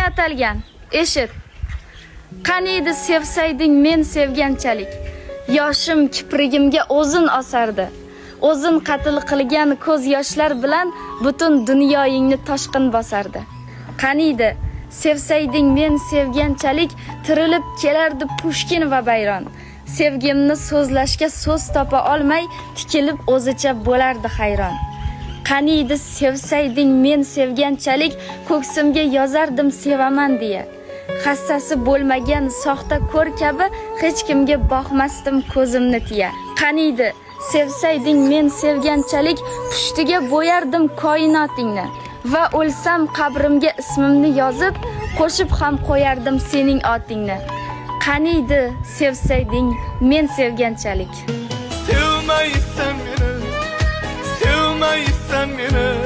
atalgan. Eshit. Qaniydi sevsayding men sevganchalik. Yoshim kiprigimga o'zin osardi. O'zin qatl qilgan ko'z yoshlar bilan butun dunyoyingni toshqin bosardi. Qaniydi sevsayding men sevganchalik tirilib kelardi Pushkin va Bayron. Sevgimni so'zlashga so'z topa olmay tikilib o'zicha bo'lardi hayron. Qaniydi sevsayding men sevganchalik ko'ksimga yozardim sevaman deya. Hassasi bo'lmagan soxta ko'r kabi hech kimga boqmasdim ko'zimni tiya. Qaniydi sevsayding men sevganchalik pushtiga bo'yardim koinotingni va o'lsam qabrimga ismimni yozib qo'shib ham qo'yardim sening otingni. Qaniydi sevsayding men sevganchalik. Sevmaysan meni, sevmaysan meni.